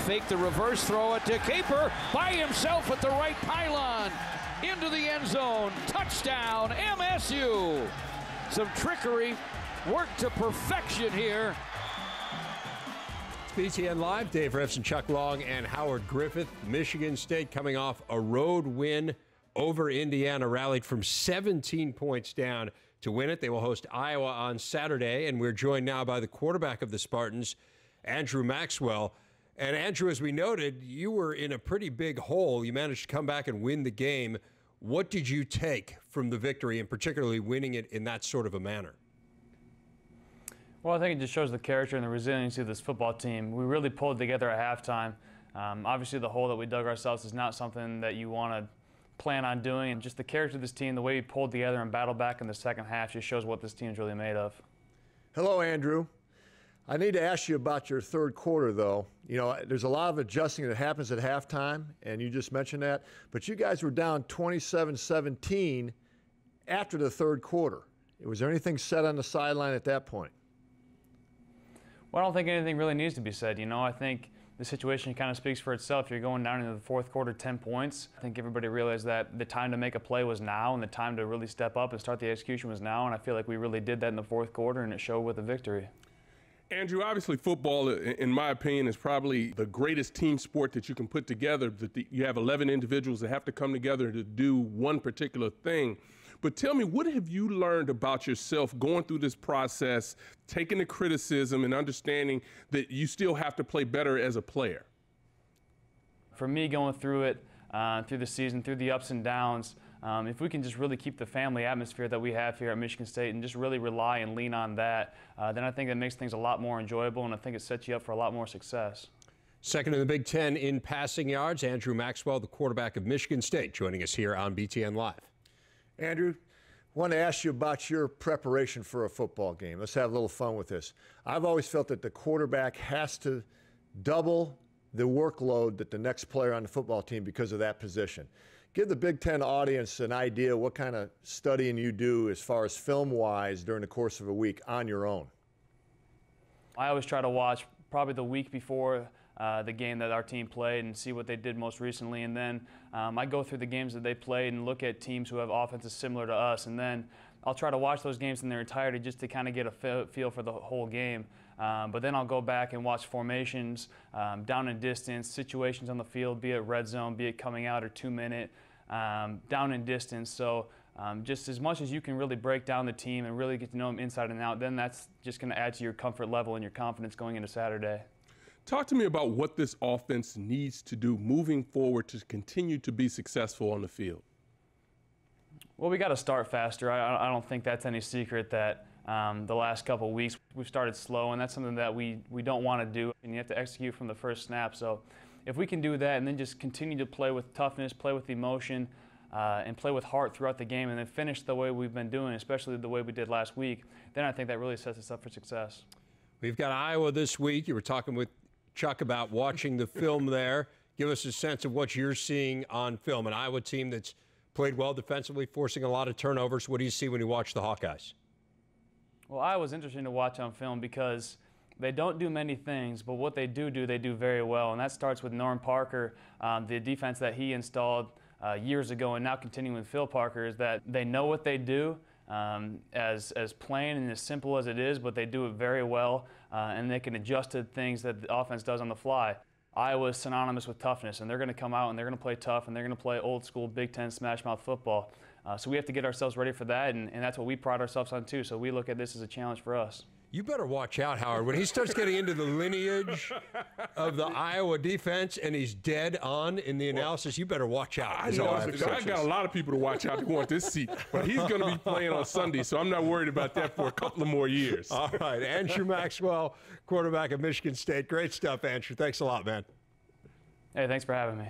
fake the reverse, throw it to Caper by himself at the right pylon. Into the end zone. Touchdown, MSU. Some trickery worked to perfection here. BTN Live, Dave Revsine, Chuck Long, and Howard Griffith. Michigan State coming off a road win over Indiana, rallied from 17 points down to win it. They will host Iowa on Saturday, and we're joined now by the quarterback of the Spartans, Andrew Maxwell. And Andrew, as we noted, you were in a pretty big hole. You managed to come back and win the game. What did you take from the victory, and particularly winning it in that sort of a manner? Well, I think it just shows the character and the resiliency of this football team. We really pulled together at halftime. Obviously, the hole that we dug ourselves is not something that you want to plan on doing. And just the character of this team, the way we pulled together and battled back in the second half just shows what this team is really made of. Hello, Andrew. I need to ask you about your third quarter, though. You know, there's a lot of adjusting that happens at halftime, and you just mentioned that. But you guys were down 27-17 after the third quarter. Was there anything said on the sideline at that point? Well, I don't think anything really needs to be said. You know, I think the situation kind of speaks for itself. You're going down into the fourth quarter, 10 points. I think everybody realized that the time to make a play was now, and the time to really step up and start the execution was now. And I feel like we really did that in the fourth quarter, and it showed with a victory. Andrew, obviously football, in my opinion, is probably the greatest team sport that you can put together. You have 11 individuals that have to come together to do one particular thing. But tell me, what have you learned about yourself going through this process, taking the criticism and understanding that you still have to play better as a player? For me, going through it, through the season, through the ups and downs, if we can just really keep the family atmosphere that we have here at Michigan State and just really rely and lean on that, then I think that makes things a lot more enjoyable, and I think it sets you up for a lot more success. Second in the Big Ten in passing yards, Andrew Maxwell, the quarterback of Michigan State, joining us here on BTN Live. Andrew, I want to ask you about your preparation for a football game. Let's have a little fun with this. I've always felt that the quarterback has to double the workload that the next player on the football team because of that position. Give the Big Ten audience an idea what kind of studying you do as far as film-wise during the course of a week on your own. I always try to watch probably the week before the game that our team played and see what they did most recently. And then I go through the games that they played and look at teams who have offenses similar to us. And then I'll try to watch those games in their entirety just to kind of get a feel for the whole game. But then I'll go back and watch formations, down and distance, situations on the field, be it red zone, be it coming out or 2-minute, down and distance. So just as much as you can really break down the team and really get to know them inside and out, then that's just going to add to your comfort level and your confidence going into Saturday. Talk to me about what this offense needs to do moving forward to continue to be successful on the field. Well, we got to start faster. I don't think that's any secret that the last couple of weeks we've started slow, and that's something that we don't want to do, and you have to execute from the first snap. So if we can do that and then just continue to play with toughness, play with emotion, and play with heart throughout the game, and then finish the way we've been doing, especially the way we did last week, then I think that really sets us up for success. We've got Iowa this week. You were talking with Chuck about watching the film there. Give us a sense of what you're seeing on film. An Iowa team that's played well defensively, forcing a lot of turnovers. What do you see when you watch the Hawkeyes? Well, Iowa's interesting to watch on film because they don't do many things, but what they do, they do very well. And that starts with Norm Parker, the defense that he installed years ago, and now continuing with Phil Parker, is that they know what they do. As plain and as simple as it is, but they do it very well, and they can adjust to things that the offense does on the fly. Iowa is synonymous with toughness, and they're going to come out and they're going to play tough, and they're going to play old school Big Ten smash mouth football. So we have to get ourselves ready for that, and that's what we pride ourselves on too. So we look at this as a challenge for us. You better watch out, Howard. When he starts getting into the lineage of the Iowa defense and he's dead on in the analysis, you better watch out. I got a lot of people to watch out who want this seat, but he's going to be playing on Sunday, so I'm not worried about that for a couple of more years. All right, Andrew Maxwell, quarterback of Michigan State. Great stuff, Andrew. Thanks a lot, man. Hey, thanks for having me.